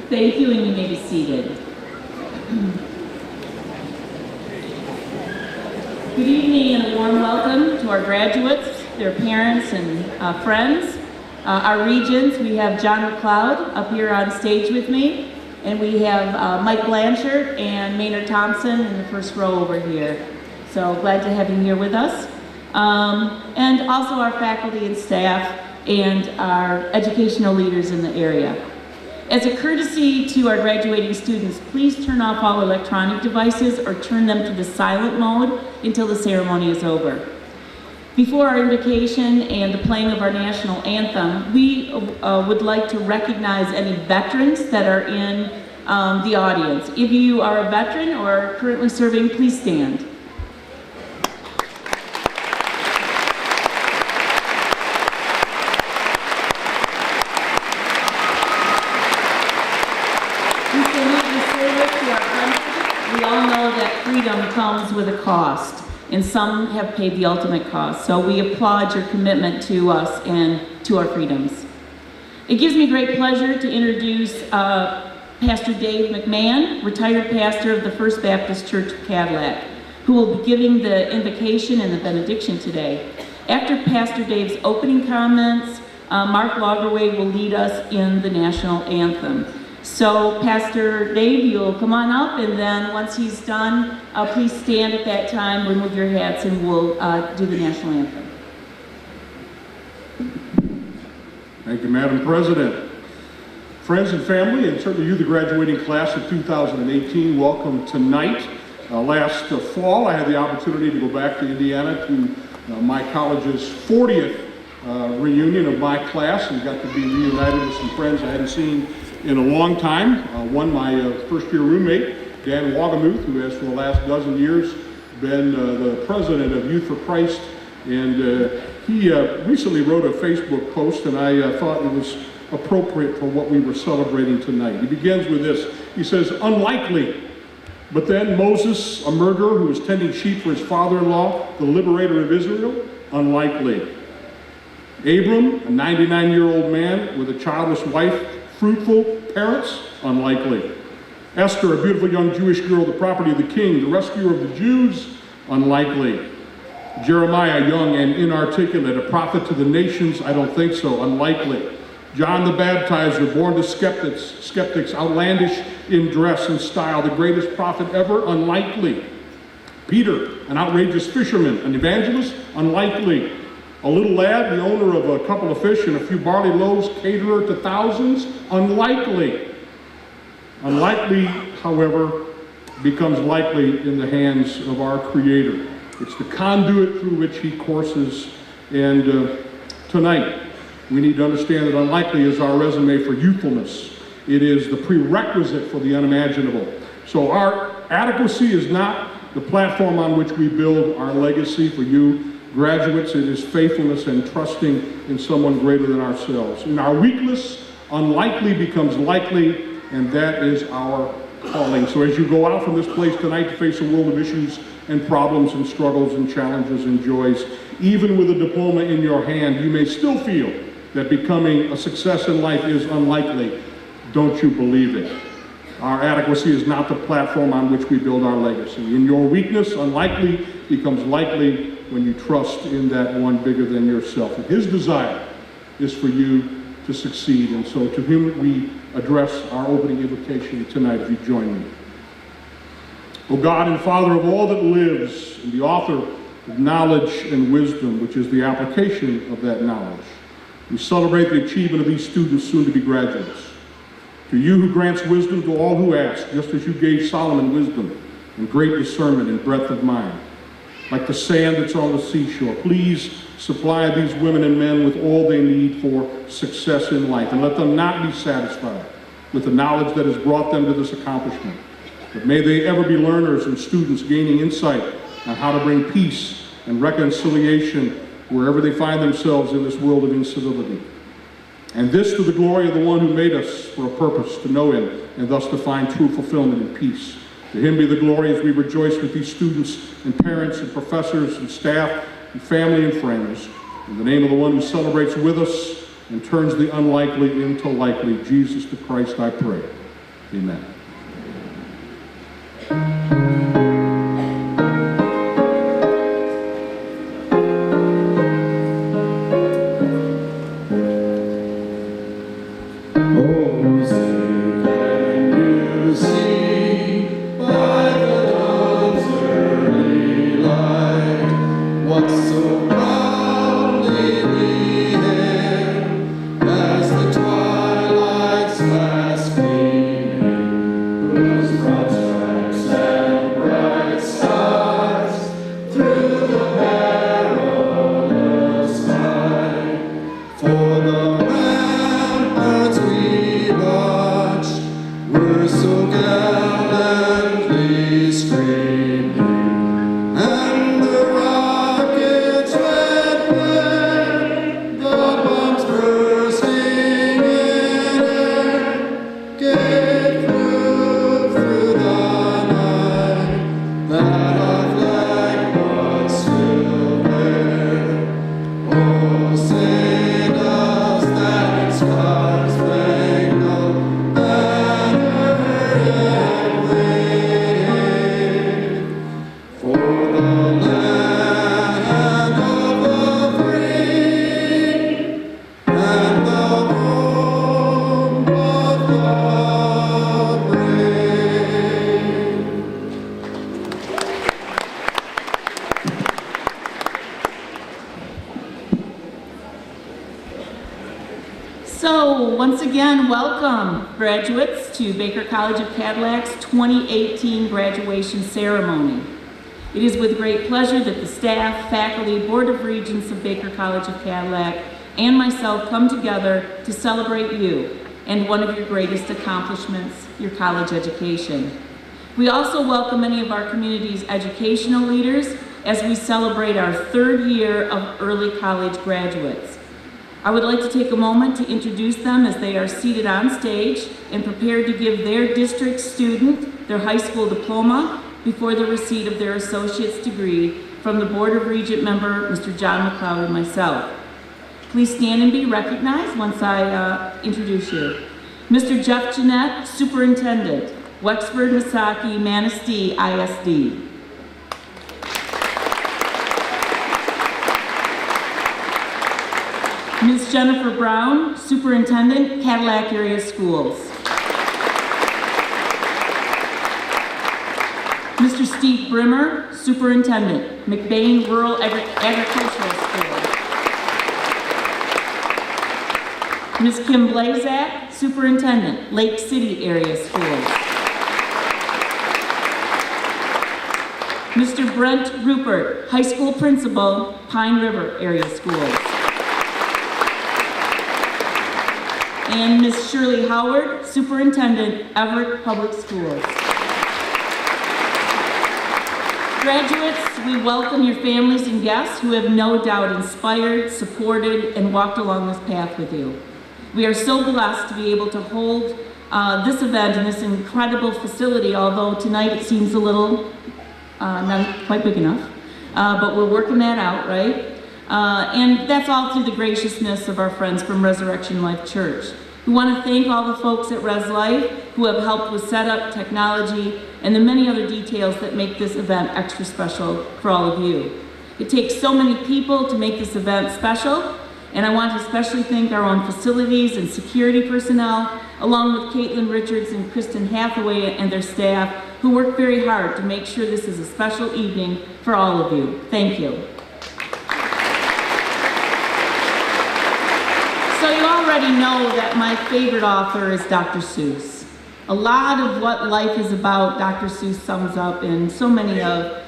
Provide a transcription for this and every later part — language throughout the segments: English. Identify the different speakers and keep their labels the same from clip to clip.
Speaker 1: Thank you, and you may be seated. Good evening and a warm welcome to our graduates, their parents and friends. Our regents, we have John McLeod up here on stage with me, and we have Mike Blanchard and Maynard Thompson in the first row over here. So glad to have you here with us. And also our faculty and staff and our educational leaders in the area. As a courtesy to our graduating students, please turn off all electronic devices or turn them to the silent mode until the ceremony is over. Before our invocation and the playing of our national anthem, we would like to recognize any veterans that are in the audience. If you are a veteran or currently serving, please stand. Freedom comes with a cost, and some have paid the ultimate cost. So we applaud your commitment to us and to our freedoms. It gives me great pleasure to introduce Pastor Dave McMahon, retired pastor of the First Baptist Church of Cadillac, who will be giving the invocation and the benediction today. After Pastor Dave's opening comments, Mark Lagerway will lead us in the national anthem. So Pastor Dave, you'll come on up, and then once he's done, please stand at that time, remove your hats, and we'll do the national anthem.
Speaker 2: Thank you, Madam President. Friends and family, and certainly you, the graduating class of 2018, welcome tonight. Last fall, I had the opportunity to go back to Indiana to my college's 40th reunion of my class, and got to be reunited with some friends I hadn't seen in a long time. One, my first-year roommate, Dan Wagamuth, who has for the last dozen years been the president of Youth for Christ, and he recently wrote a Facebook post, and I thought it was appropriate for what we were celebrating tonight. He begins with this. He says, "Unlikely, but then Moses, a murderer who was tending sheep for his father-in-law, the liberator of Israel, unlikely. Abram, a 99-year-old man with a childless wife, fruitful parents, unlikely. Esther, a beautiful young Jewish girl, the property of the king, the rescuer of the Jews, unlikely. Jeremiah, young and inarticulate, a prophet to the nations, I don't think so, unlikely. John the Baptizer, born to skeptics, outlandish in dress and style, the greatest prophet ever, unlikely. Peter, an outrageous fisherman, an evangelist, unlikely. A little lad, the owner of a couple of fish and a few barley loaves, caterer to thousands, unlikely. Unlikely, however, becomes likely in the hands of our Creator. It's the conduit through which He courses, and tonight we need to understand that unlikely is our resume for youthfulness. It is the prerequisite for the unimaginable. So our adequacy is not the platform on which we build our legacy for you graduates. It is faithfulness and trusting in someone greater than ourselves. In our weakness, unlikely becomes likely, and that is our calling. So as you go out from this place tonight to face a world of issues and problems and struggles and challenges and joys, even with a diploma in your hand, you may still feel that becoming a success in life is unlikely. Don't you believe it? Our adequacy is not the platform on which we build our legacy. In your weakness, unlikely becomes likely when you trust in that one bigger than yourself. And His desire is for you to succeed. And so to Him we address our opening invocation tonight, if you join me. O God and Father of all that lives, and the author of knowledge and wisdom, which is the application of that knowledge, we celebrate the achievement of these students soon to be graduates. To you who grants wisdom to all who ask, just as you gave Solomon wisdom and great discernment and breadth of mind, like the sand that's on the seashore, please supply these women and men with all they need for success in life, and let them not be satisfied with the knowledge that has brought them to this accomplishment. But may they ever be learners and students gaining insight on how to bring peace and reconciliation wherever they find themselves in this world of incivility. And this to the glory of the one who made us for a purpose, to know Him, and thus to find true fulfillment and peace. To Him be the glory as we rejoice with these students and parents and professors and staff and family and friends. In the name of the one who celebrates with us and turns the unlikely into likely, Jesus the Christ, I pray. Amen.
Speaker 1: So, once again, welcome, graduates, to Baker College of Cadillac's 2018 graduation ceremony. It is with great pleasure that the staff, faculty, Board of Regents of Baker College of Cadillac, and myself come together to celebrate you and one of your greatest accomplishments, your college education. We also welcome many of our community's educational leaders as we celebrate our third year of early college graduates. I would like to take a moment to introduce them as they are seated on stage and prepared to give their district student their high school diploma before the receipt of their associate's degree from the Board of Regent member, Mr. John McLeod, and myself. Please stand and be recognized once I introduce you. Mr. Jeff Jeanette, Superintendent, Wexford, Misaki, Manistee, ISD. Ms. Jennifer Brown, Superintendent, Cadillac Area Schools. Mr. Steve Brimmer, Superintendent, McBain Rural Agricultural School. Ms. Kim Blazak, Superintendent, Lake City Area Schools. Mr. Brent Rupert, High School Principal, Pine River Area Schools. And Ms. Shirley Howard, Superintendent, Everett Public Schools. Graduates, we welcome your families and guests who have no doubt inspired, supported, and walked along this path with you. We are so blessed to be able to hold this event in this incredible facility, although tonight it seems a little not quite big enough, but we're working that out, right? And that's all through the graciousness of our friends from Resurrection Life Church. We want to thank all the folks at Res Life who have helped with setup, technology, and the many other details that make this event extra special for all of you. It takes so many people to make this event special, and I want to especially thank our own facilities and security personnel, along with Caitlin Richards and Kristen Hathaway and their staff, who work very hard to make sure this is a special evening for all of you. Thank you. So you already know that my favorite author is Dr. Seuss. A lot of what life is about, Dr. Seuss sums up in so many of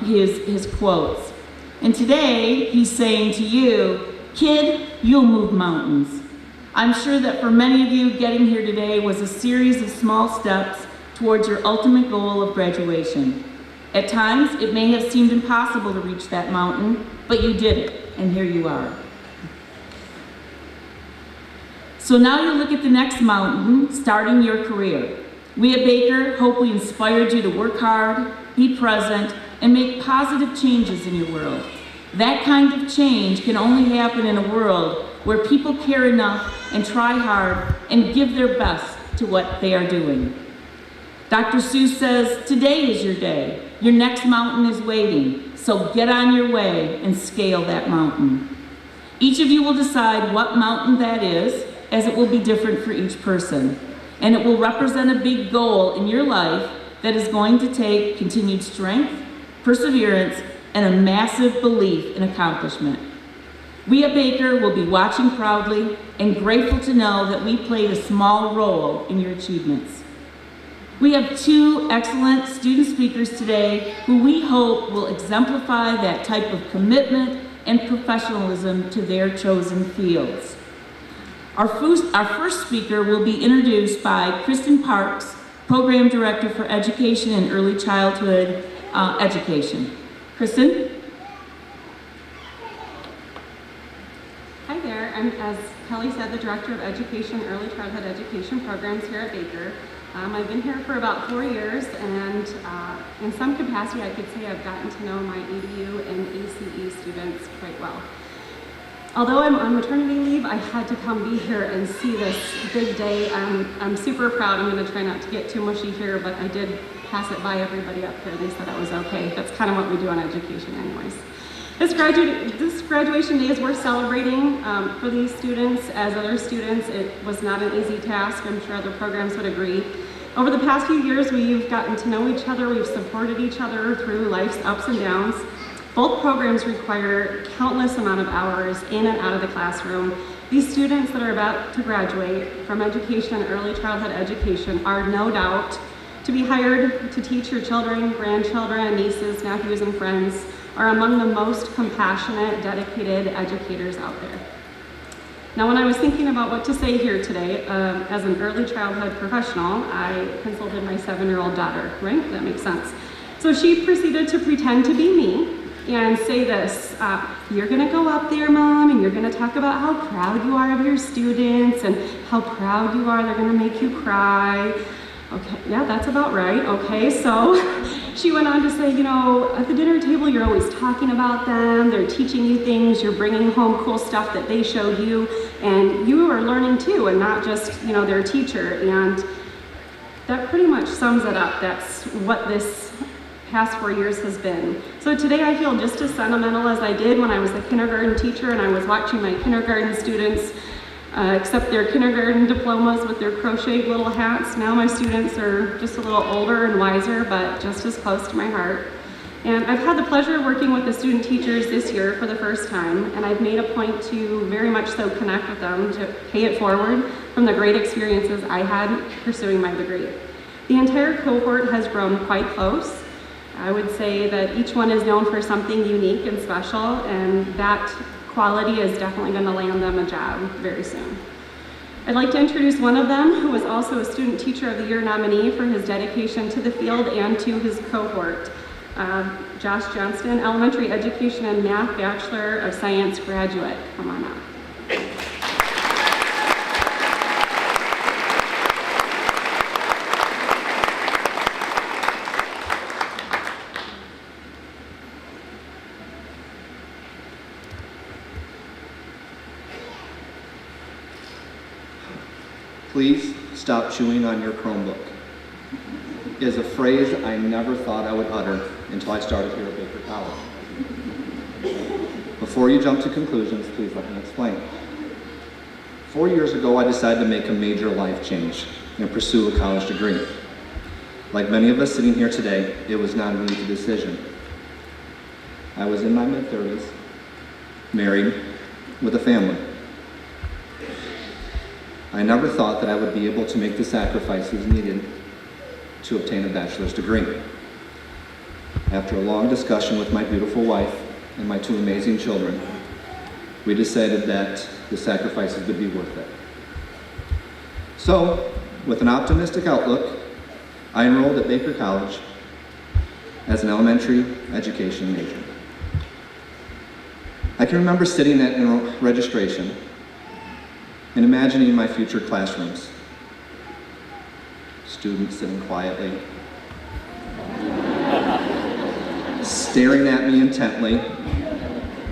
Speaker 1: his quotes. And today, he's saying to you, kid, you'll move mountains. I'm sure that for many of you, getting here today was a series of small steps towards your ultimate goal of graduation. At times, it may have seemed impossible to reach that mountain, but you did it, and here you are. So now you look at the next mountain, starting your career. We at Baker hope we inspired you to work hard, be present, and make positive changes in your world. That kind of change can only happen in a world where people care enough and try hard and give their best to what they are doing. Dr. Seuss says, today is your day. Your next mountain is waiting, so get on your way and scale that mountain. Each of you will decide what mountain that is, as it will be different for each person. And it will represent a big goal in your life that is going to take continued strength, perseverance, and a massive belief in accomplishment. We at Baker will be watching proudly and grateful to know that we played a small role in your achievements. We have two excellent student speakers today who we hope will exemplify that type of commitment and professionalism to their chosen fields. Our first speaker will be introduced by Kristen Parks, Program Director for Education and Early Childhood Education. Kristen?
Speaker 3: Hi there, I'm, as Kelly said, the Director of Education, Early Childhood Education Programs here at Baker. I've been here for about 4 years, and in some capacity I could say I've gotten to know my EDU and ACE students quite well. Although I'm on maternity leave, I had to come be here and see this big day. I'm super proud. I'm going to try not to get too mushy here, but I did pass it by everybody up here. They said that was okay. That's kind of what we do on education anyways. This graduation day is worth celebrating for these students. As other students, it was not an easy task. I'm sure other programs would agree. Over the past few years, we've gotten to know each other. We've supported each other through life's ups and downs. Both programs require countless amount of hours in and out of the classroom. These students that are about to graduate from education and early childhood education are no doubt to be hired to teach your children, grandchildren, nieces, nephews, and friends, are among the most compassionate, dedicated educators out there. Now, when I was thinking about what to say here today, as an early childhood professional, I consulted my 7-year-old daughter, right? That makes sense. So she proceeded to pretend to be me and say this, you're gonna go up there, Mom, and you're gonna talk about how proud you are of your students and how proud you are, they're gonna make you cry. Okay, yeah, that's about right. Okay, so she went on to say, you know, at the dinner table, you're always talking about them, they're teaching you things, you're bringing home cool stuff that they showed you, and you are learning too, and not just, you know, their teacher. And that pretty much sums it up. That's what this past 4 years has been. So today I feel just as sentimental as I did when I was a kindergarten teacher and I was watching my kindergarten students accept their kindergarten diplomas with their crocheted little hats. Now my students are just a little older and wiser, but just as close to my heart. And I've had the pleasure of working with the student teachers this year for the first time, and I've made a point to very much so connect with them to pay it forward from the great experiences I had pursuing my degree. The entire cohort has grown quite close. I would say that each one is known for something unique and special, and that quality is definitely going to land them a job very soon. I'd like to introduce one of them, who was also a Student Teacher of the Year nominee for his dedication to the field and to his cohort. Josh Johnston, Elementary Education and Math Bachelor of Science graduate. Come on up.
Speaker 4: Please stop chewing on your Chromebook is a phrase I never thought I would utter until I started here at Baker College. Before you jump to conclusions, please let me explain. 4 years ago, I decided to make a major life change and pursue a college degree. Like many of us sitting here today, it was not an easy decision. I was in my mid-30s, married, with a family. I never thought that I would be able to make the sacrifices needed to obtain a bachelor's degree. After a long discussion with my beautiful wife and my 2 amazing children, we decided that the sacrifices would be worth it. So, with an optimistic outlook, I enrolled at Baker College as an elementary education major. I can remember sitting at registration and imagining my future classrooms. Students sitting quietly, staring at me intently,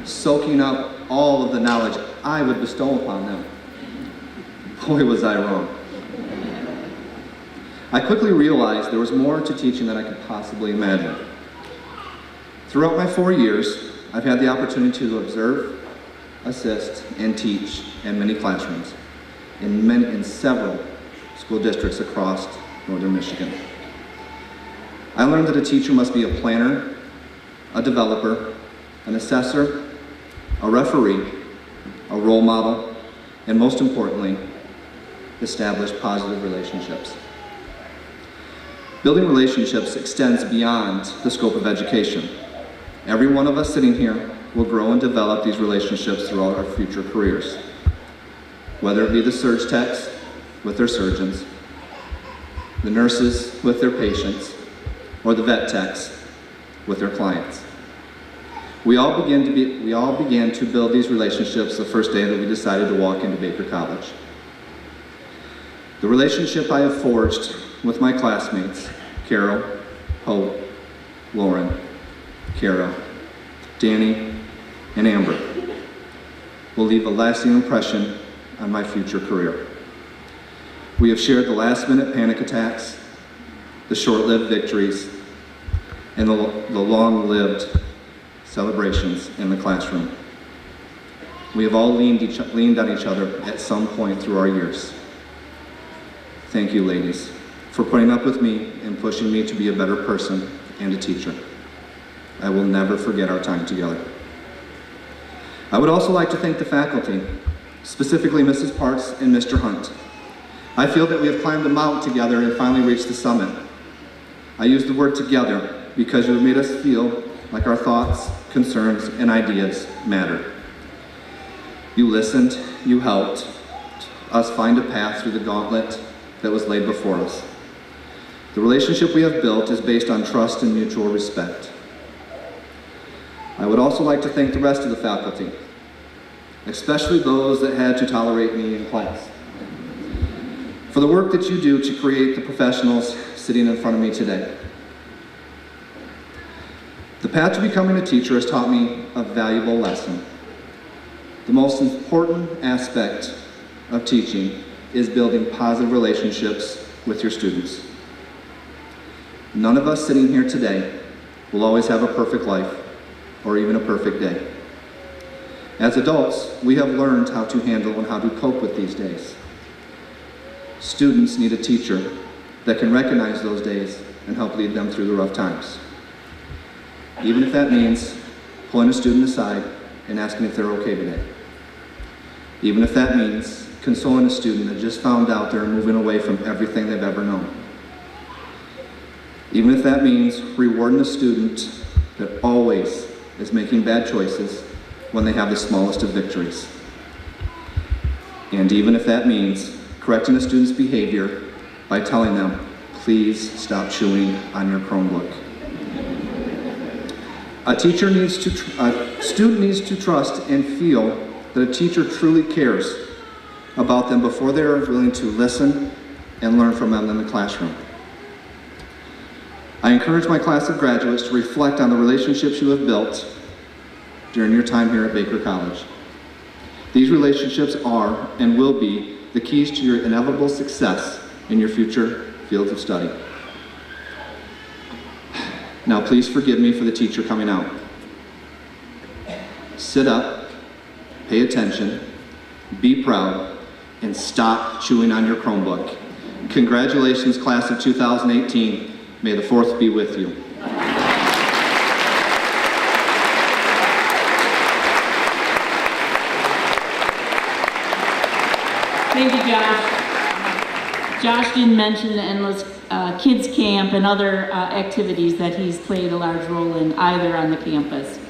Speaker 4: soaking up all of the knowledge I would bestow upon them. Boy, was I wrong. I quickly realized there was more to teaching than I could possibly imagine. Throughout my 4 years, I've had the opportunity to observe, assist, and teach in many classrooms in several school districts across northern Michigan. I learned that a teacher must be a planner, a developer, an assessor, a referee, a role model, and most importantly, establish positive relationships. Building relationships extends beyond the scope of education. Every one of us sitting here will grow and develop these relationships throughout our future careers, whether it be the surge techs with their surgeons, the nurses with their patients, or the vet techs with their clients. We all began to build these relationships the first day that we decided to walk into Baker College. The relationship I have forged with my classmates, Carol, Hope, Lauren, Kara, Danny, and Amber, will leave a lasting impression on my future career. We have shared the last-minute panic attacks, the short-lived victories, and the long-lived celebrations in the classroom. We have all leaned on each other at some point through our years. Thank you, ladies, for putting up with me and pushing me to be a better person and a teacher. I will never forget our time together. I would also like to thank the faculty, specifically Mrs. Parks and Mr. Hunt. I feel that we have climbed a mountain together and finally reached the summit. I use the word together because you have made us feel like our thoughts, concerns, and ideas mattered. You listened, you helped us find a path through the gauntlet that was laid before us. The relationship we have built is based on trust and mutual respect. I would also like to thank the rest of the faculty, especially those that had to tolerate me in class, for the work that you do to create the professionals sitting in front of me today. The path to becoming a teacher has taught me a valuable lesson. The most important aspect of teaching is building positive relationships with your students. None of us sitting here today will always have a perfect life or even a perfect day. As adults, we have learned how to handle and how to cope with these days. Students need a teacher that can recognize those days and help lead them through the rough times. Even if that means pulling a student aside and asking if they're okay today. Even if that means consoling a student that just found out they're moving away from everything they've ever known. Even if that means rewarding a student that always is making bad choices when they have the smallest of victories. And even if that means correcting a student's behavior by telling them, please stop chewing on your Chromebook. A student needs to trust and feel that a teacher truly cares about them before they are willing to listen and learn from them in the classroom. I encourage my class of graduates to reflect on the relationships you have built during your time here at Baker College. These relationships are and will be the keys to your inevitable success in your future fields of study. Now please forgive me for the teacher coming out. Sit up, pay attention, be proud, and stop chewing on your Chromebook. Congratulations, class of 2018. May the 4th be with you.
Speaker 1: Thank you, Josh. Josh didn't mention the endless kids camp and other activities that he's played a large role in either on the campus.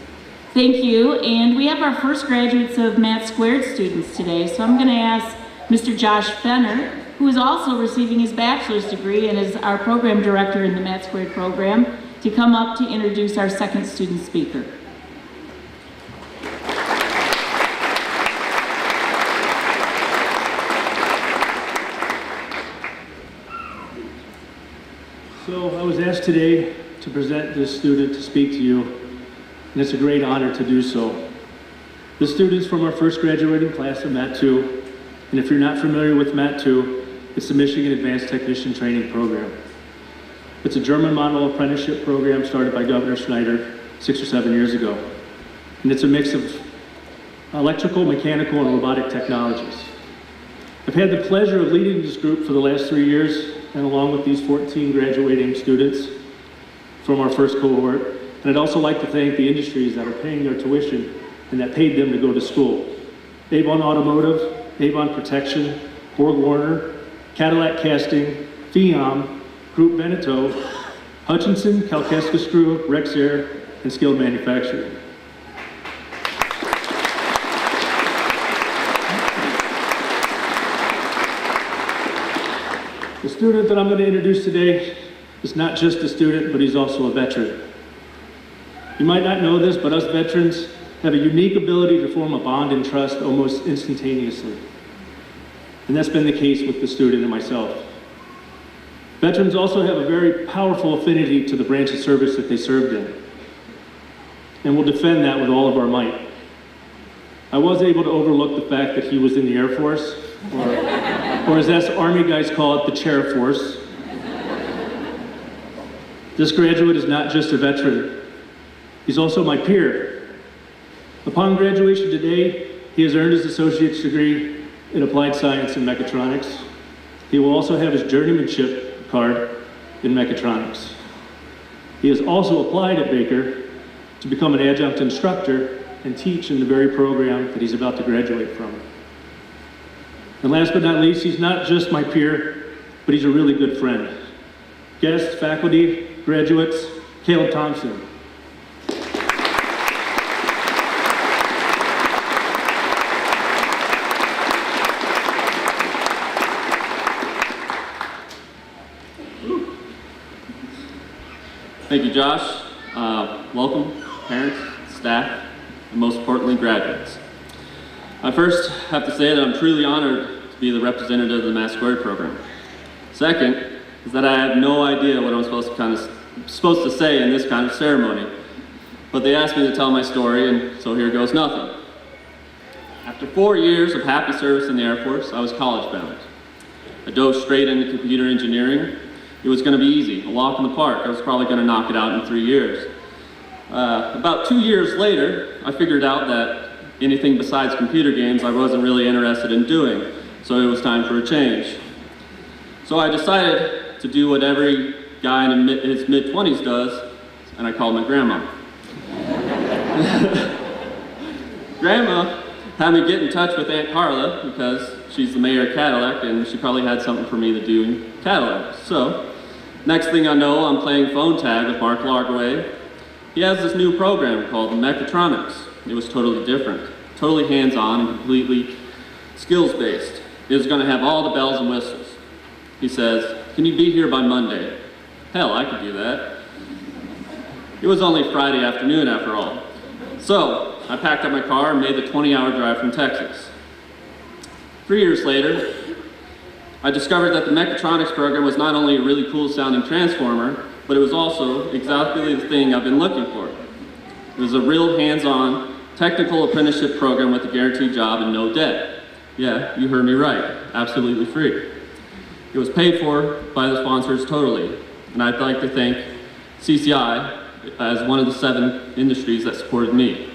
Speaker 1: Thank you, and we have our first graduates of Math Squared students today, so I'm going to ask Mr. Josh Fenner, who is also receiving his bachelor's degree and is our program director in the Math Squared program, to come up to introduce our second student speaker.
Speaker 5: So I was asked today to present this student to speak to you, and it's a great honor to do so. The student's from our first graduating class of Mat 2, and if you're not familiar with Mat 2, It's the Michigan Advanced Technician Training Program. It's a German model apprenticeship program started by Governor Schneider 6 or 7 years ago. And it's a mix of electrical, mechanical, and robotic technologies. I've had the pleasure of leading this group for the last 3 years, and along with these 14 graduating students from our first cohort. And I'd also like to thank the industries that are paying their tuition and that paid them to go to school. Avon Automotive, Avon Protection, Borg Warner, Cadillac Casting, Fiam, Group Beneteau, Hutchinson, Kalkaska Screw, Rexair, and Skilled Manufacturing. The student that I'm going to introduce today is not just a student, but he's also a veteran. You might not know this, but us veterans have a unique ability to form a bond and trust almost instantaneously. And that's been the case with the student and myself. Veterans also have a very powerful affinity to the branch of service that they served in. And we'll defend that with all of our might. I was able to overlook the fact that he was in the Air Force, or as us Army guys call it, the Chair Force. This graduate is not just a veteran, he's also my peer. Upon graduation today, he has earned his associate's degree in applied science and mechatronics. He will also have his journeymanship card in mechatronics. He has also applied at Baker to become an adjunct instructor and teach in the very program that he's about to graduate from. And last but not least, he's not just my peer, but he's a really good friend. Guests, faculty, graduates, Caleb Thompson.
Speaker 6: Thank you, Josh. Welcome, parents, staff, and most importantly, graduates. I first have to say that I'm truly honored to be the representative of the Mass Squared program. Second is that I have no idea what I'm supposed to say in this kind of ceremony, but they asked me to tell my story, and so here goes nothing. After 4 years of happy service in the Air Force, I was college bound. I dove straight into computer engineering. It was going to be easy, a walk in the park. I was probably going to knock it out in 3 years. About 2 years later, I figured out that anything besides computer games I wasn't really interested in doing, so it was time for a change. So I decided to do what every guy in his mid-20s does, and I called my grandma. Grandma had me get in touch with Aunt Carla because she's the mayor of Cadillac and she probably had something for me to do in Cadillac. So, next thing I know, I'm playing phone tag with Mark Largaway. He has this new program called Mechatronics. It was totally different, totally hands-on and completely skills-based. It was going to have all the bells and whistles. He says, "Can you be here by Monday?" Hell, I could do that. It was only Friday afternoon after all. So, I packed up my car and made the 20-hour drive from Texas. 3 years later, I discovered that the mechatronics program was not only a really cool sounding transformer, but it was also exactly the thing I've been looking for. It was a real hands-on, technical apprenticeship program with a guaranteed job and no debt. Yeah, you heard me right, absolutely free. It was paid for by the sponsors totally, and I'd like to thank CCI as one of the 7 industries that supported me.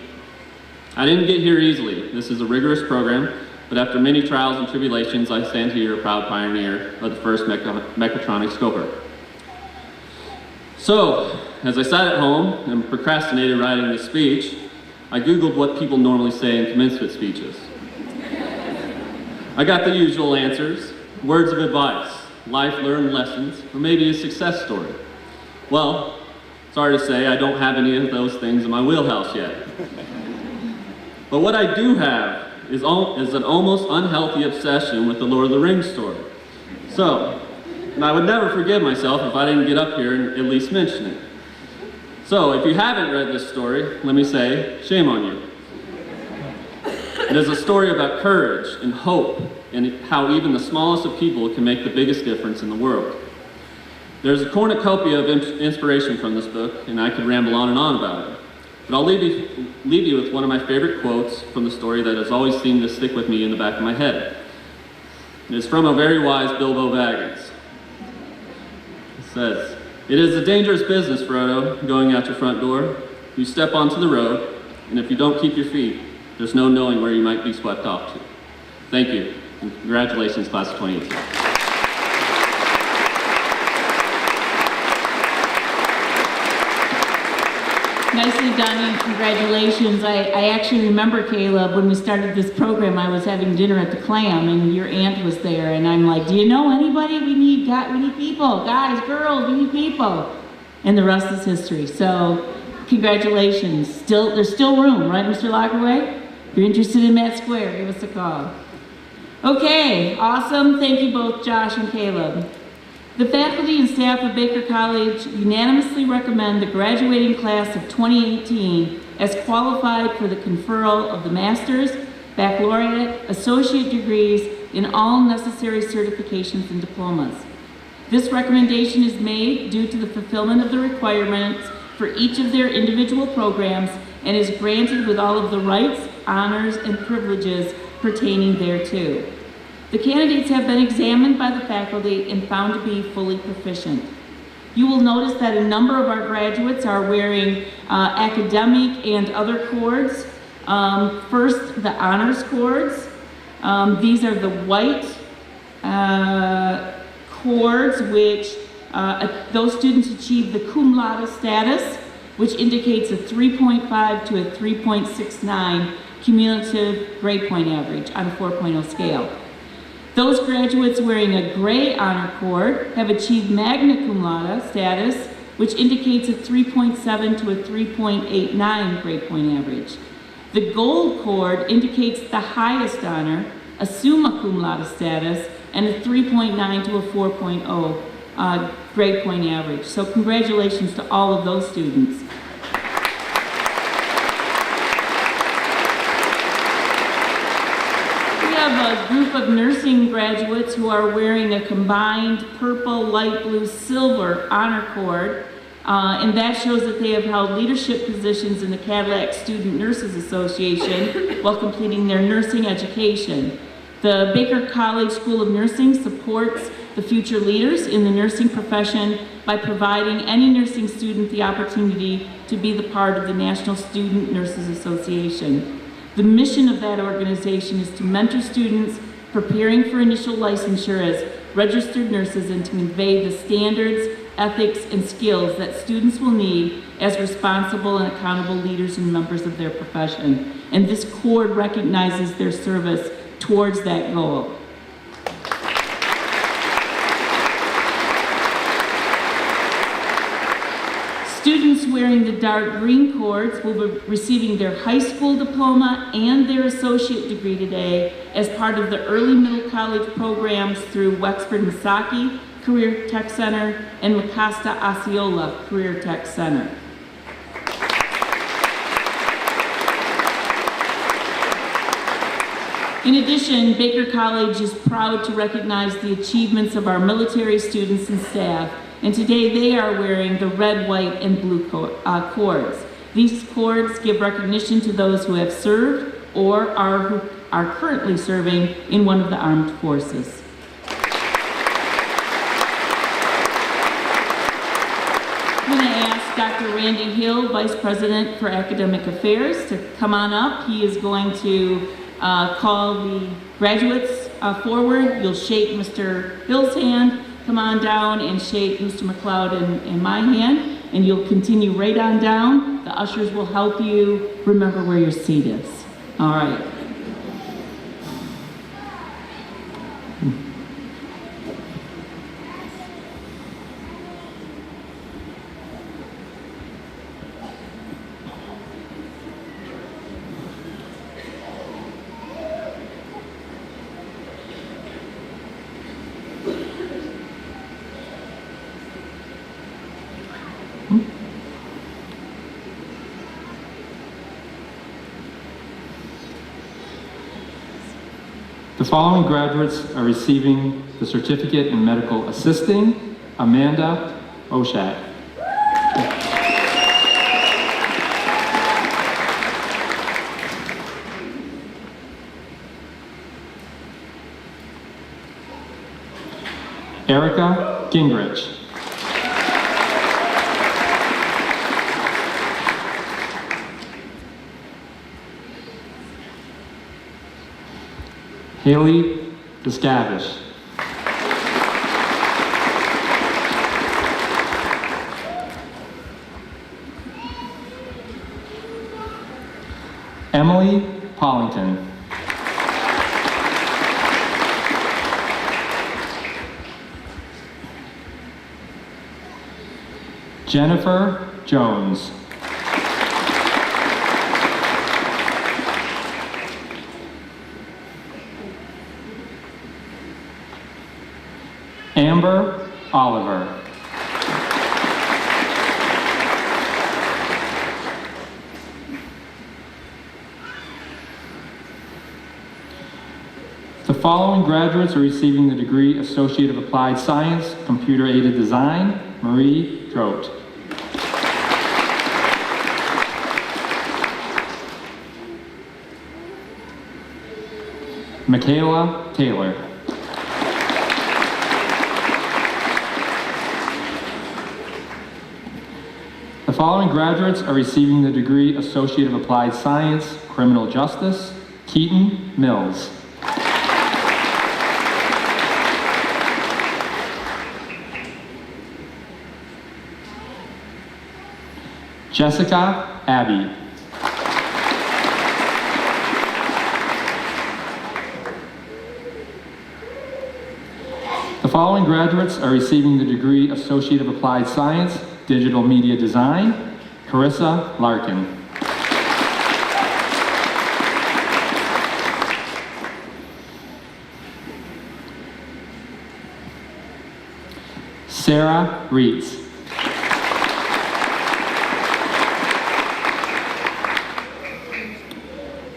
Speaker 6: I didn't get here easily. This is a rigorous program, but after many trials and tribulations, I stand here a proud pioneer of the first mechatronics cohort. So, as I sat at home and procrastinated writing this speech, I Googled what people normally say in commencement speeches. I got the usual answers, words of advice, life-learned lessons, or maybe a success story. Well, sorry to say, I don't have any of those things in my wheelhouse yet. But what I do have is an almost unhealthy obsession with the Lord of the Rings story. So, and I would never forgive myself if I didn't get up here and at least mention it. So, if you haven't read this story, let me say, shame on you. It is a story about courage and hope and how even the smallest of people can make the biggest difference in the world. There's a cornucopia of inspiration from this book, and I could ramble on and on about it. But I'll leave you with one of my favorite quotes from the story that has always seemed to stick with me in the back of my head. and it's from a very wise Bilbo Baggins. It says, "It is a dangerous business, Frodo, going out your front door. You step onto the road, and if you don't keep your feet, there's no knowing where you might be swept off to." Thank you, and congratulations, class of 2018.
Speaker 1: Nicely done and congratulations. I actually remember, Caleb, when we started this program, I was having dinner at the Clam and your aunt was there and I'm like, do you know anybody? We need people, guys, girls, we need people. And the rest is history. So congratulations. There's still room, right, Mr. Lockerway? If you're interested in Matt Square, give us a call. Okay, awesome. Thank you both, Josh and Caleb. The faculty and staff of Baker College unanimously recommend the graduating class of 2018 as qualified for the conferral of the master's, baccalaureate, associate degrees in all necessary certifications and diplomas. This recommendation is made due to the fulfillment of the requirements for each of their individual programs and is granted with all of the rights, honors, and privileges pertaining thereto. The candidates have been examined by the faculty and found to be fully proficient. You will notice that a number of our graduates are wearing academic and other cords. First, the honors cords. These are the white cords which those students achieve the cum laude status, which indicates a 3.5 to a 3.69 cumulative grade point average on a 4.0 scale. Those graduates wearing a gray honor cord have achieved magna cum laude status, which indicates a 3.7 to a 3.89 grade point average. The gold cord indicates the highest honor, a summa cum laude status, and a 3.9 to a 4.0 grade point average. So congratulations to all of those students. We have a group of nursing graduates who are wearing a combined purple, light blue, silver honor cord, and that shows that they have held leadership positions in the Cadillac Student Nurses Association while completing their nursing education. The Baker College School of Nursing supports the future leaders in the nursing profession by providing any nursing student the opportunity to be the part of the National Student Nurses Association. The mission of that organization is to mentor students preparing for initial licensure as registered nurses and to convey the standards, ethics, and skills that students will need as responsible and accountable leaders and members of their profession. And this cord recognizes their service towards that goal. Students wearing the dark green cords will be receiving their high school diploma and their associate degree today as part of the early middle college programs through Wexford Misaki Career Tech Center and Macasta Osceola Career Tech Center. In addition, Baker College is proud to recognize the achievements of our military students and staff, and today they are wearing the red, white, and blue cords. These cords give recognition to those who have served or who are currently serving in one of the armed forces. I'm going to ask Dr. Randy Hill, Vice President for Academic Affairs, to come on up. He is going to call the graduates forward. You'll shake Mr. Hill's hand, come on down and shake Mr. McLeod and my hand, and you'll continue right on down. The ushers will help you remember where your seat is. All right.
Speaker 7: The following graduates are receiving the certificate in medical assisting: Amanda Oshak. Erica Gingrich. Haley Descavish. Emily Pollington. Jennifer Jones. Amber Oliver. The following graduates are receiving the degree Associate of Applied Science, Computer Aided Design: Marie Drote. Michaela Taylor. The following graduates are receiving the degree Associate of Applied Science, Criminal Justice: Keaton Mills. Jessica Abbey. The following graduates are receiving the degree Associate of Applied Science, Digital Media Design: Carissa Larkin. Sarah Reitz.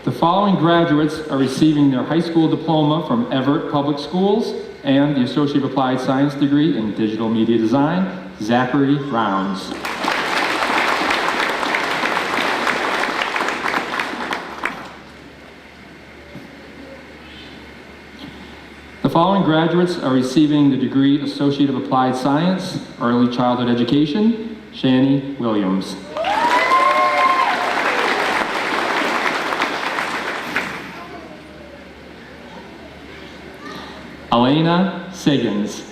Speaker 7: The following graduates are receiving their high school diploma from Everett Public Schools and the Associate of Applied Science degree in Digital Media Design: Zachary Rounds. The following graduates are receiving the degree Associate of Applied Science, Early Childhood Education: Shani Williams. Elena Sagans.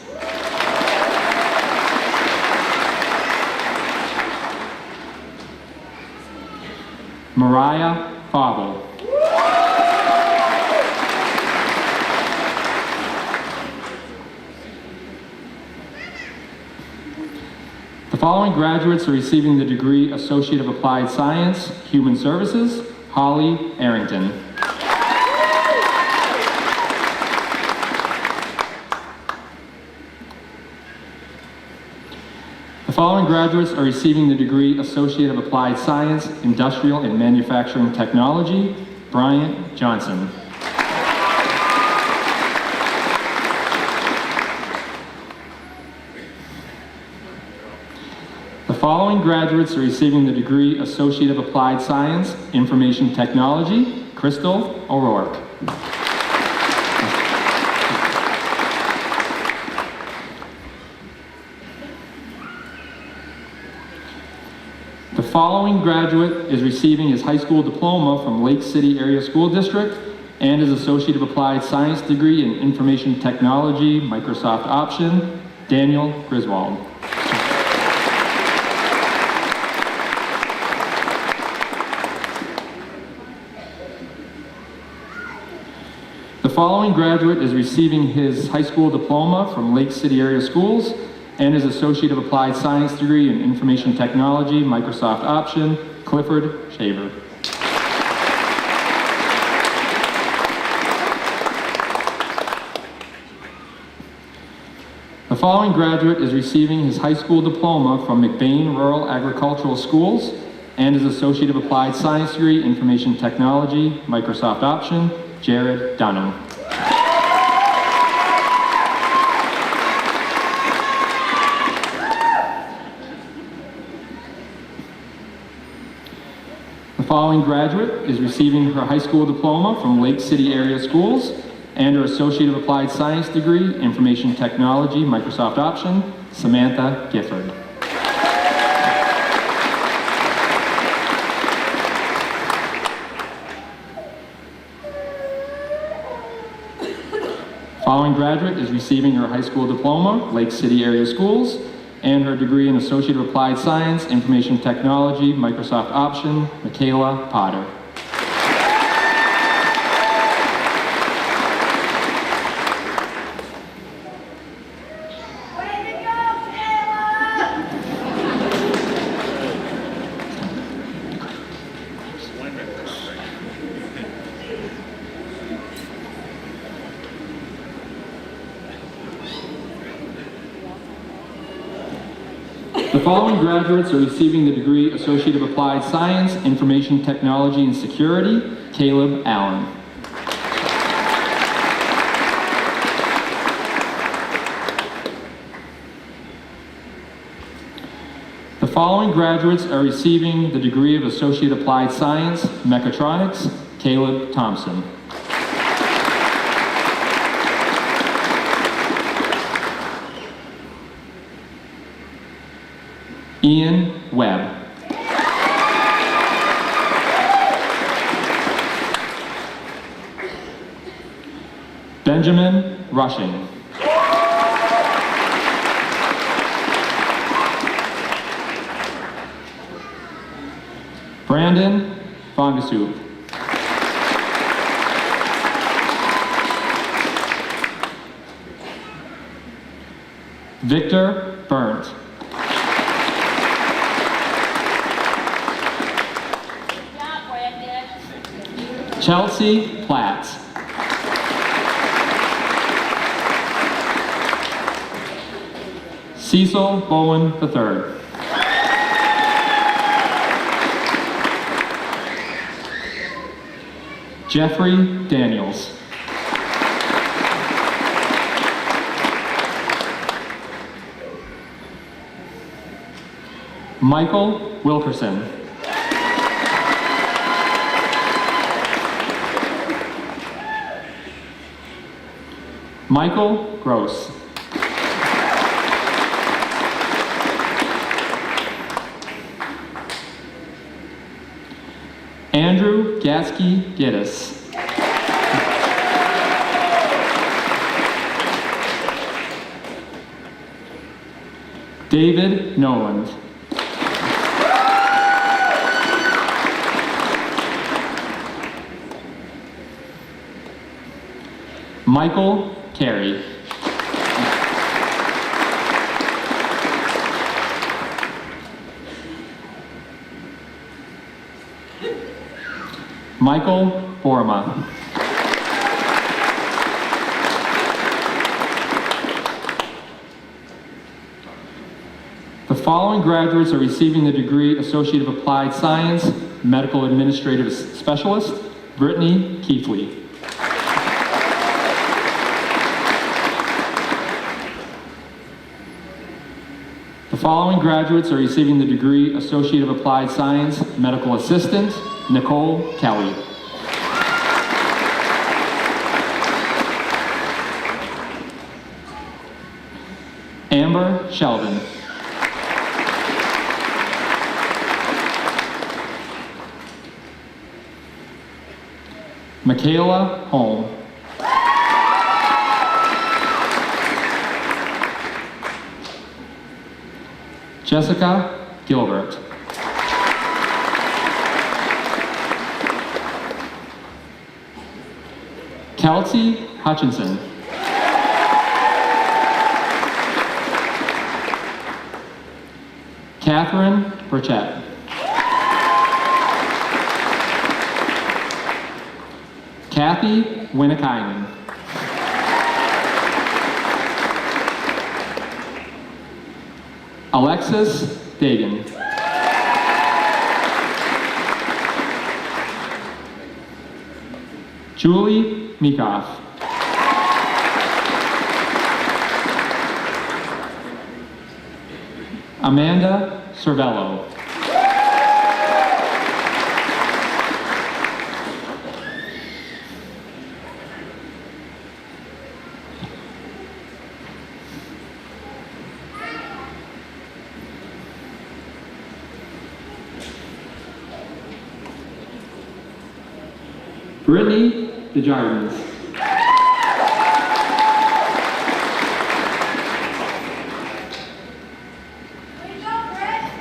Speaker 7: Mariah Fable. The following graduates are receiving the degree Associate of Applied Science, Human Services: Holly Arrington. The following graduates are receiving the degree Associate of Applied Science, Industrial and Manufacturing Technology: Bryant Johnson. The following graduates are receiving the degree Associate of Applied Science, Information Technology: Crystal O'Rourke. The following graduate is receiving his high school diploma from Lake City Area School District and his Associate of Applied Science degree in Information Technology, Microsoft option: Daniel Griswold. The following graduate is receiving his high school diploma from Lake City Area Schools and his Associate of Applied Science degree in Information Technology, Microsoft option: Clifford Shaver. The following graduate is receiving his high school diploma from McBain Rural Agricultural Schools and his Associate of Applied Science degree, Information Technology, Microsoft option: Jared Dunham. The following graduate is receiving her high school diploma from Lake City Area Schools and her Associate of Applied Science degree, Information Technology, Microsoft option, Samantha Gifford. Following graduate is receiving her high school diploma, Lake City Area Schools, and her degree in Associate of Applied Science, Information Technology, Microsoft option, Michaela Potter. The following graduates are receiving the degree Associate of Applied Science, Information Technology and Security, Caleb Allen. The following graduates are receiving the degree of Associate Applied Science, Mechatronics, Caleb Thompson. Ian Webb. Benjamin Rushing. Brandon Fongasup. Victor Burnt. Chelsea Platt. Cecil Bowen III. Jeffrey Daniels. Michael Wilkerson. Michael Gross. Andrew Gatsky Giddis. David Noland. Michael Carey. Michael Borma. The following graduates are receiving the degree Associate of Applied Science, Medical Administrative Specialist, Brittany Keithley. The following graduates are receiving the degree Associate of Applied Science, Medical Assistant, Nicole Kelly. Amber Sheldon. Michaela Holm. Jessica Gilbert. Kelsey Hutchinson. Catherine Burchett. Kathy Winnekainen. Alexis Dagan. Julie Meekoff. Amanda Cervello. Brittany Desjardins.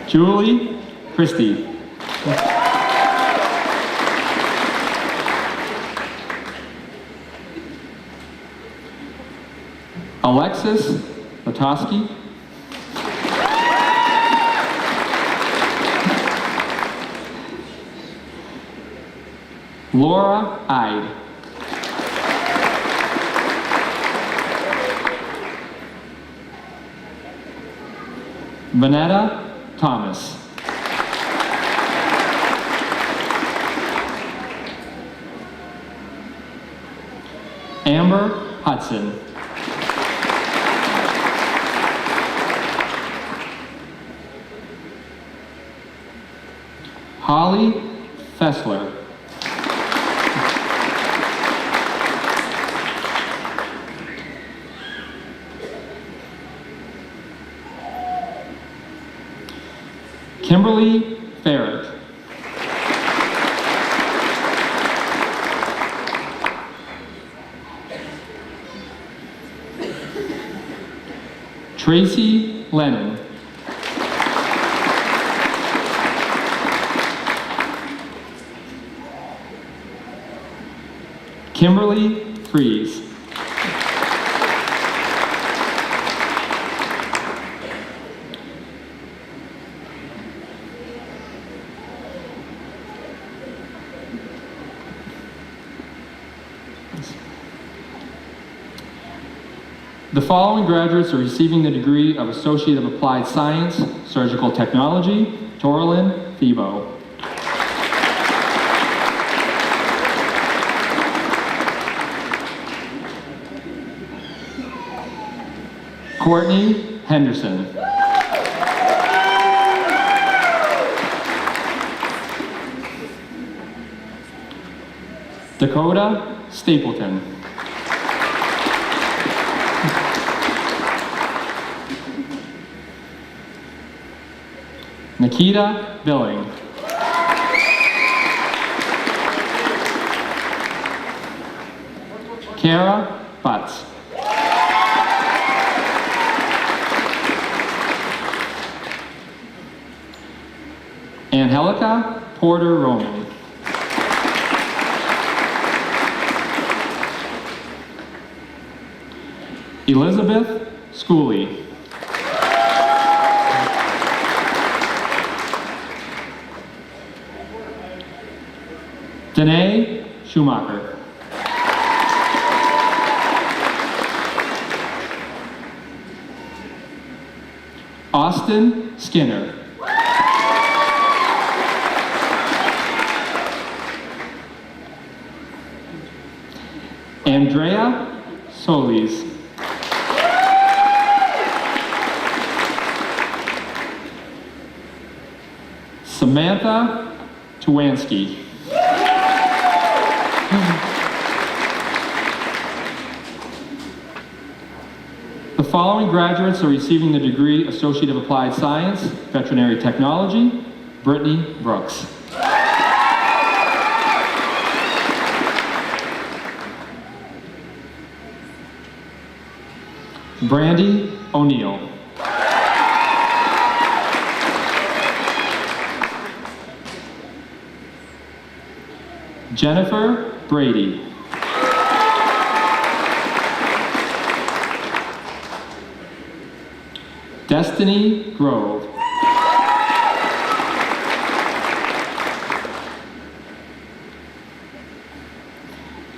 Speaker 7: Julie Christie. Alexis Latoski. Laura Ide. Vanetta Thomas. Amber Hudson. Holly Fessler. Kimberly Farrett. Tracy Lennon. Kimberly Fries. The following graduates are receiving the degree of Associate of Applied Science, Surgical Technology, Torlin Thebo. Courtney Henderson. Dakota Stapleton. Nikita Billing. Kara Butts. Angelica Porter Roman. Elizabeth Schooley. Danae Schumacher. Austin Skinner. Andrea Solis. Samantha Tuwanski. The following graduates are receiving the degree Associate of Applied Science, Veterinary Technology, Brittany Brooks. Brandy O'Neill. Jennifer Brady. Destiny Grove.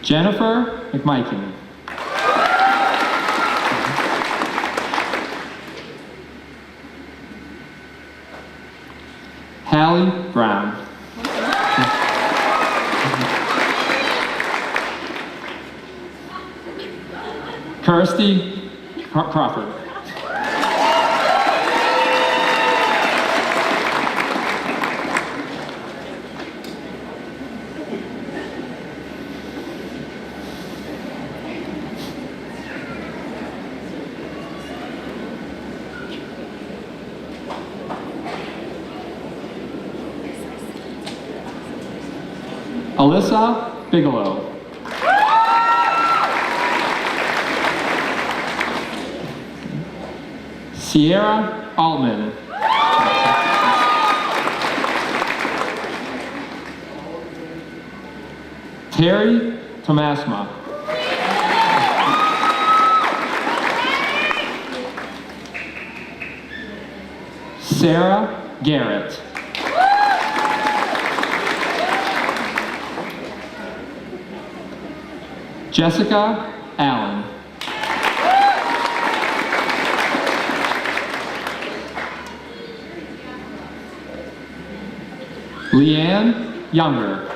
Speaker 7: Jennifer McMiken. Hallie Brown. Kirsty Crawford. Alyssa Bigelow. Sierra Altman. Terry Tomasma. Sarah Garrett. Jessica Allen. Leanne Younger.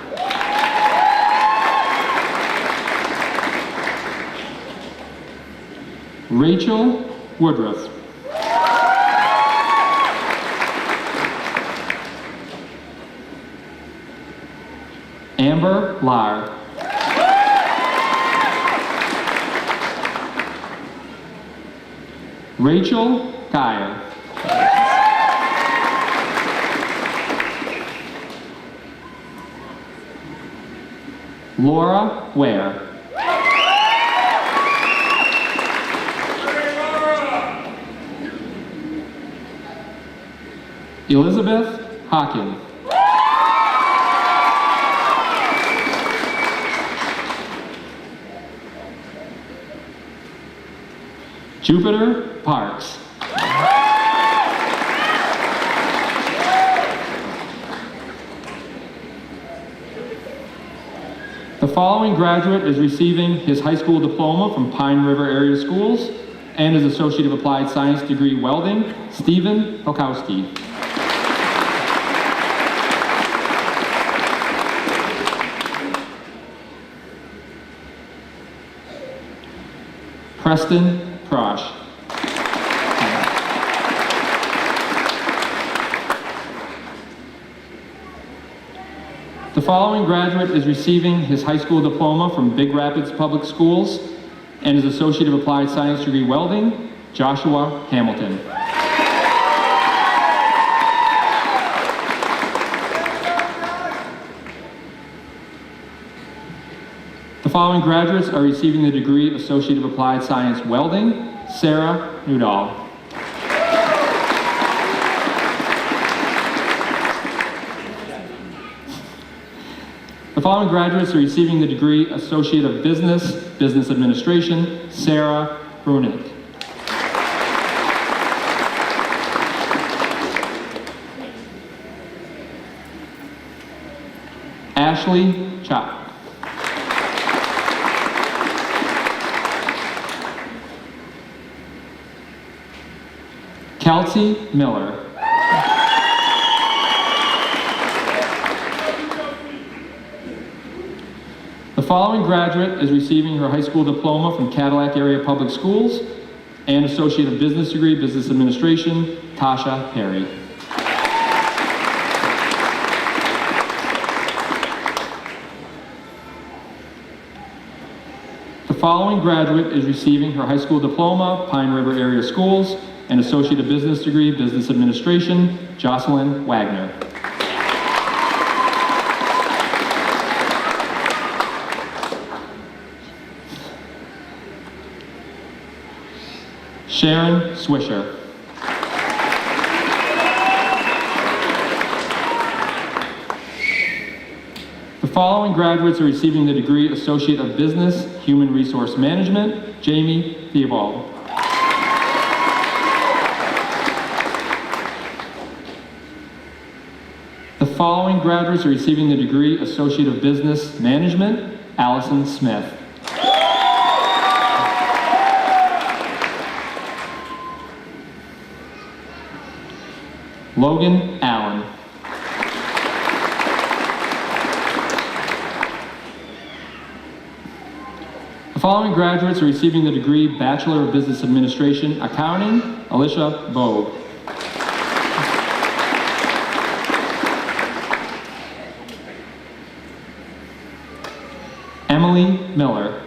Speaker 7: Rachel Woodruff. Amber Lar. Rachel Geyer. Laura Ware. Elizabeth Hawken. Jupiter Parks. The following graduate is receiving his high school diploma from Pine River Area Schools and his Associate of Applied Science degree welding, Stephen Hokowski. Preston Prosh. The following graduate is receiving his high school diploma from Big Rapids Public Schools and his Associate of Applied Science degree welding, Joshua Hamilton. The following graduates are receiving the degree Associate of Applied Science Welding, Sarah Newdahl. The following graduates are receiving the degree Associate of Business, Business Administration, Sarah Brunick. Ashley Chop. Kelsey Miller. The following graduate is receiving her high school diploma from Cadillac Area Public Schools and Associate of Business degree, Business Administration, Tasha Perry. The following graduate is receiving her high school diploma, Pine River Area Schools, and Associate of Business degree, Business Administration, Jocelyn Wagner. Sharon Swisher. The following graduates are receiving the degree Associate of Business, Human Resource Management, Jamie Theobald. The following graduates are receiving the degree Associate of Business Management, Allison Smith. Logan Allen. The following graduates are receiving the degree Bachelor of Business Administration, Accounting, Alicia Bogue. Emily Miller.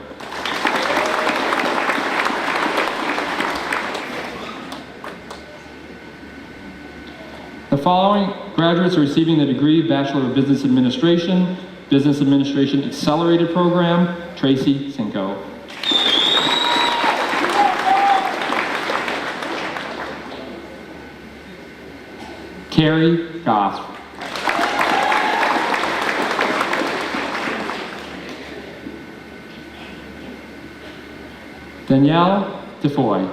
Speaker 7: The following graduates are receiving the degree Bachelor of Business Administration, Business Administration Accelerated Program, Tracy Cinco. Carrie Goff. Danielle DeFoy.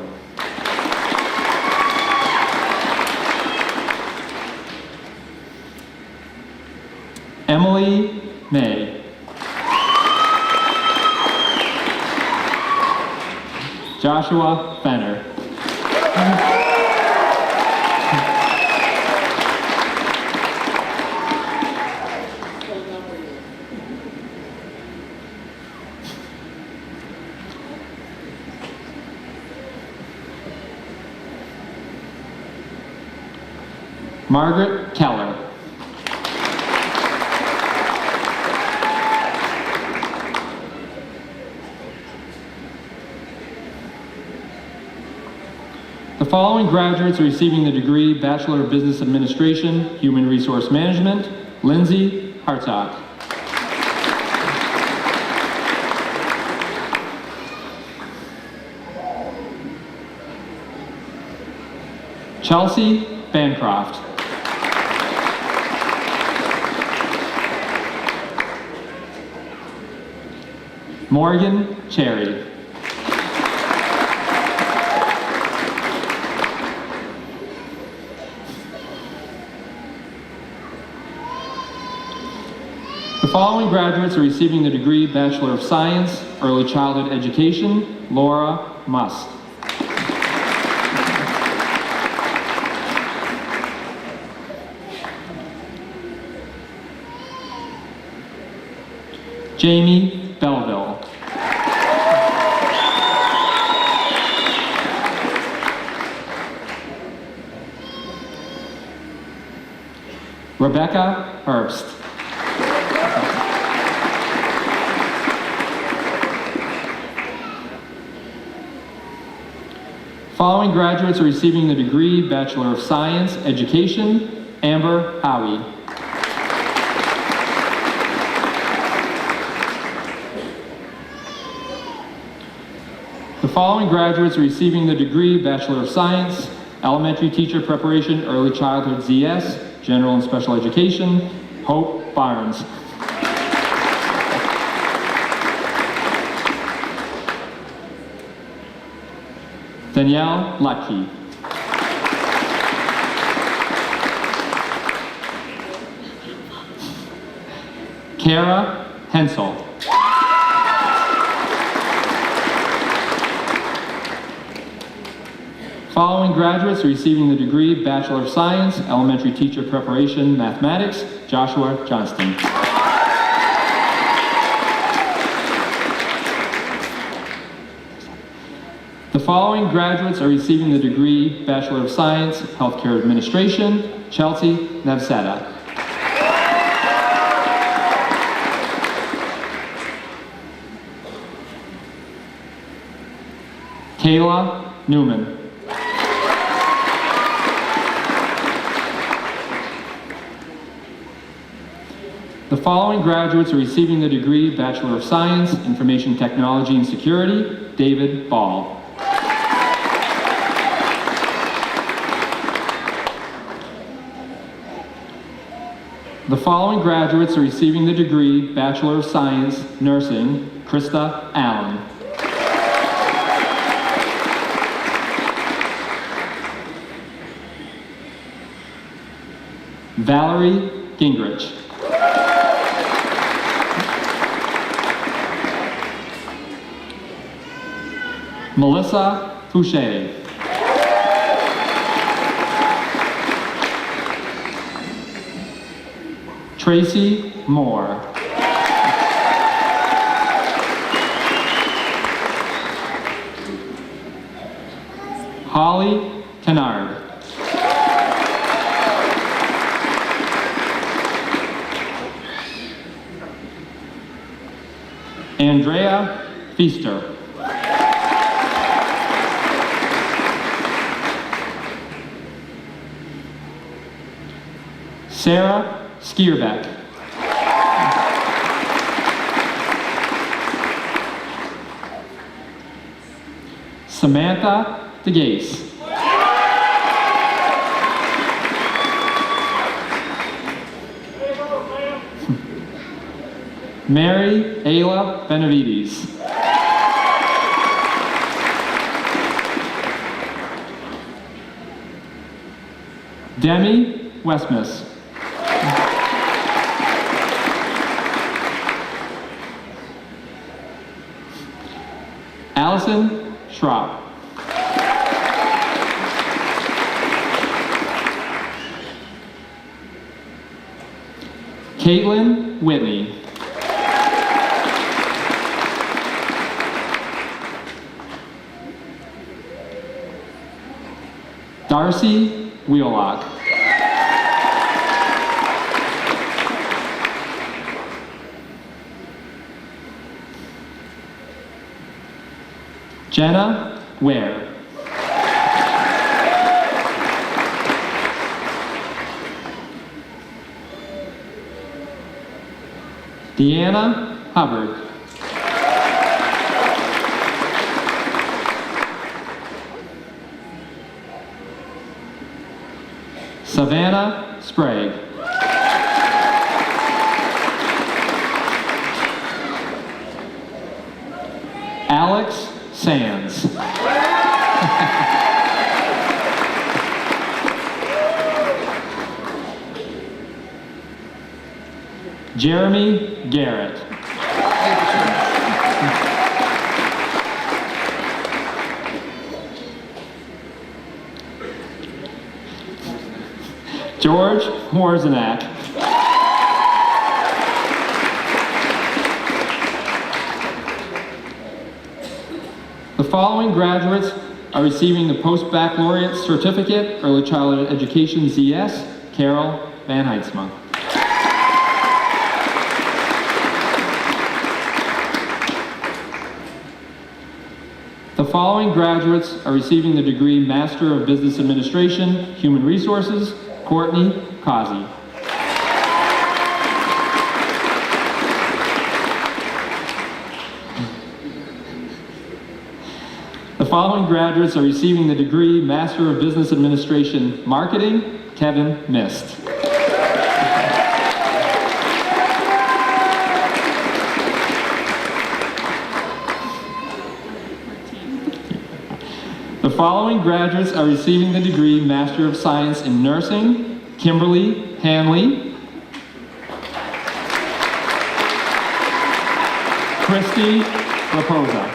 Speaker 7: Emily May. Joshua Fenner. Margaret Keller. The following graduates are receiving the degree Bachelor of Business Administration, Human Resource Management: Lindsay Hartsock. Chelsea Bancroft. Morgan Cherry. The following graduates are receiving the degree Bachelor of Science, Early Childhood Education: Laura Musk. Jamie Belleville. Rebecca Herbst. Following graduates are receiving the degree Bachelor of Science, Education: Amber Howie. The following graduates are receiving the degree Bachelor of Science, Elementary Teacher Preparation, Early Childhood ZS, General and Special Education: Hope Barnes. Danielle Leckie. Kara Hensel. Following graduates are receiving the degree Bachelor of Science, Elementary Teacher Preparation, Mathematics: Joshua Johnston. The following graduates are receiving the degree Bachelor of Science, Healthcare Administration: Chelsea Navseta. Kayla Newman. The following graduates are receiving the degree Bachelor of Science, Information Technology and Security: David Ball. The following graduates are receiving the degree Bachelor of Science, Nursing: Krista Allen. Valerie Gingrich. Melissa Fouché. Tracy Moore. Holly Kennard. Andrea Feaster. Sarah Skierbeck. Samantha DeGase. Mary Ayla Benavides. Demi Westmus. Allison Schraub. Caitlin Whitney. Darcy Wheelock. Jenna Ware. Deanna Hubbard. Savannah Sprague. Alex Sands. Jeremy Garrett. George Warzenak. The following graduates are receiving the Post-Baccalaureate Certificate, Early Childhood Education ZS, Carol Van Heidsma. The following graduates are receiving the degree Master of Business Administration, Human Resources, Courtney Causey. The following graduates are receiving the degree Master of Business Administration, Marketing, Kevin Mist. The following graduates are receiving the degree Master of Science in Nursing, Kimberly Hanley, Christy Raposa.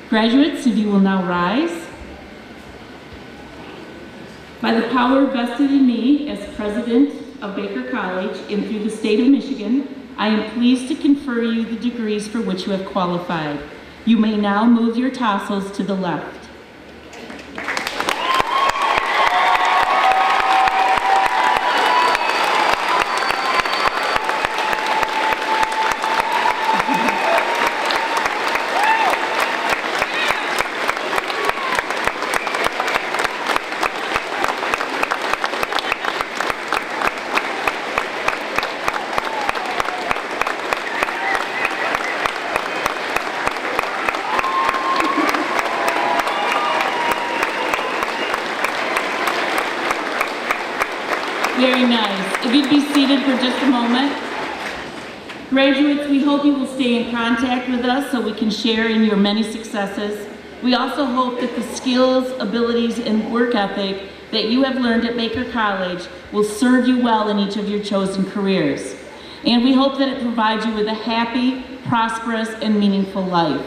Speaker 1: Graduates, if you will now rise. By the power vested in me as president of Baker College and through the state of Michigan, I am pleased to confer you the degrees for which you have qualified. You may now move your tassels to the left. Very nice. If you'd be seated for just a moment. Graduates, we hope you will stay in contact with us so we can share in your many successes. We also hope that the skills, abilities, and work ethic that you have learned at Baker College will serve you well in each of your chosen careers. And we hope that it provides you with a happy, prosperous, and meaningful life.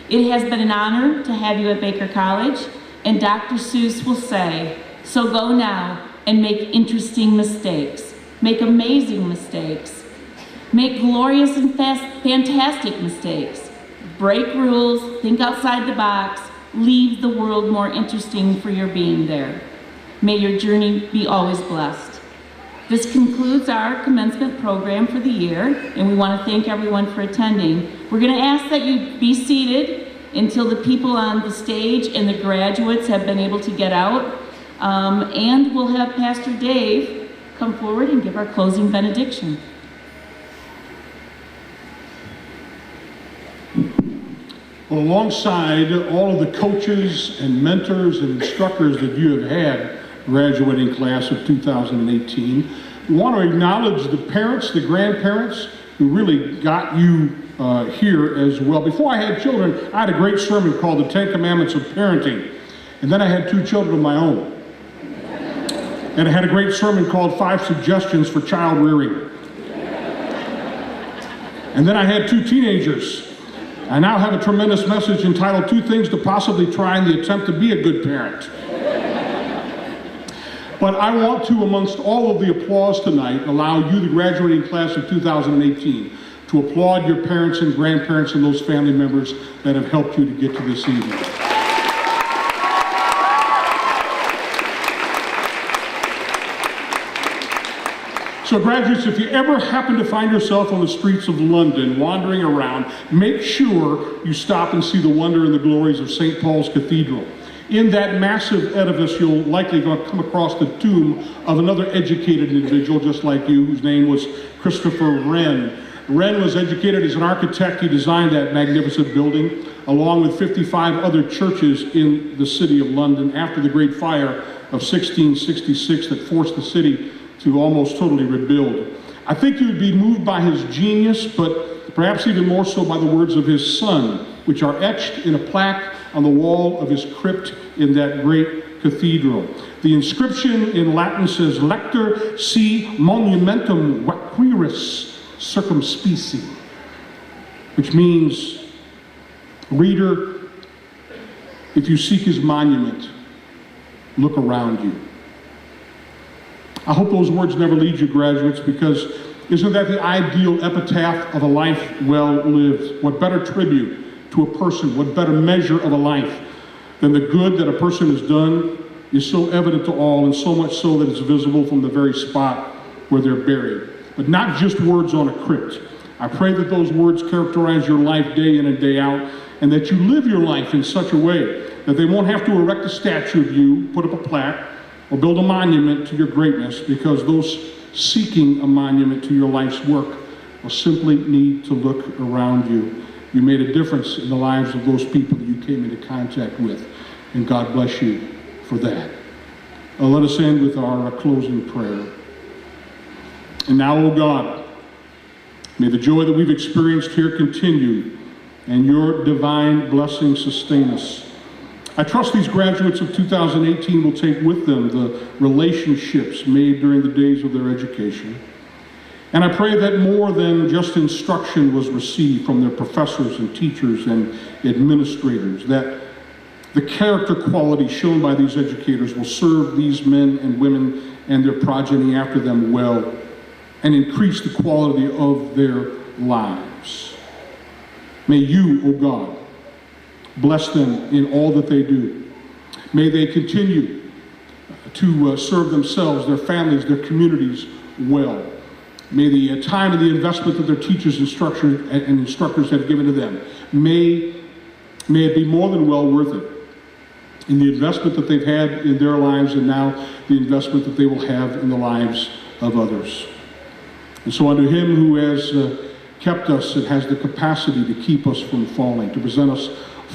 Speaker 1: It has been an honor to have you at Baker College, and Dr. Seuss will say, so go now and make interesting mistakes. make amazing mistakes, make glorious and fantastic mistakes, break rules, think outside the box, leave the world more interesting for your being there. May your journey be always blessed. This concludes our commencement program for the year, and we want to thank everyone for attending. We're going to ask that you be seated until the people on the stage and the graduates have been able to get out, and we'll have Pastor Dave come forward and give our closing benediction.
Speaker 2: Well, alongside all of the coaches and mentors and instructors that you have had graduating class of 2018, we want to acknowledge the parents, the grandparents who really got you here as well. Before I had children, I had a great sermon called The 10 Commandments of Parenting. And then I had 2 children of my own. And I had a great sermon called 5 Suggestions for Child Rearing. And then I had 2 teenagers. I now have a tremendous message entitled 2 Things to Possibly Try in the Attempt to Be a Good Parent. But I want to, amongst all of the applause tonight, allow you, the graduating class of 2018, to applaud your parents and grandparents and those family members that have helped you to get to this evening. So graduates, if you ever happen to find yourself on the streets of London wandering around, make sure you stop and see the wonder and the glories of St. Paul's Cathedral. In that massive edifice, you'll likely come across the tomb of another educated individual just like you, whose name was Christopher Wren. Wren was educated as an architect. He designed that magnificent building, along with 55 other churches in the city of London after the Great Fire of 1666 that forced the city to almost totally rebuild. I think you would be moved by his genius, but perhaps even more so by the words of his son, which are etched in a plaque on the wall of his crypt in that great cathedral. The inscription in Latin says, Lector si monumentum vaquiris circumspeci, which means, reader, if you seek his monument, look around you. I hope those words never leave you, graduates, because isn't that the ideal epitaph of a life well lived? What better tribute to a person, what better measure of a life than the good that a person has done is so evident to all, and so much so that it's visible from the very spot where they're buried. But not just words on a crypt. I pray that those words characterize your life day in and day out, and that you live your life in such a way that they won't have to erect a statue of you, put up a plaque, or build a monument to your greatness, because those seeking a monument to your life's work will simply need to look around you. You made a difference in the lives of those people that you came into contact with, and God bless you for that. Let us end with our closing prayer. And now, O God, may the joy that we've experienced here continue, and your divine blessing sustain us. I trust these graduates of 2018 will take with them the relationships made during the days of their education. And I pray that more than just instruction was received from their professors and teachers and administrators, that the character quality shown by these educators will serve these men and women and their progeny after them well, and increase the quality of their lives. May you, O God, bless them in all that they do. May they continue to serve themselves, their families, their communities well. May the time and the investment that their teachers and instructors have given to them, may it be more than well worth it in the investment that they've had in their lives, and now the investment that they will have in the lives of others. And so unto him who has kept us and has the capacity to keep us from falling, to present us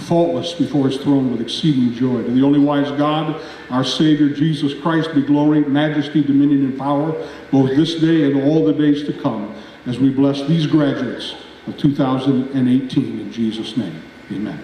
Speaker 2: faultless before his throne with exceeding joy. To the only wise God, our Savior, Jesus Christ, be glory, majesty, dominion, and power, both this day and all the days to come, as we bless these graduates of 2018 in Jesus' name. Amen.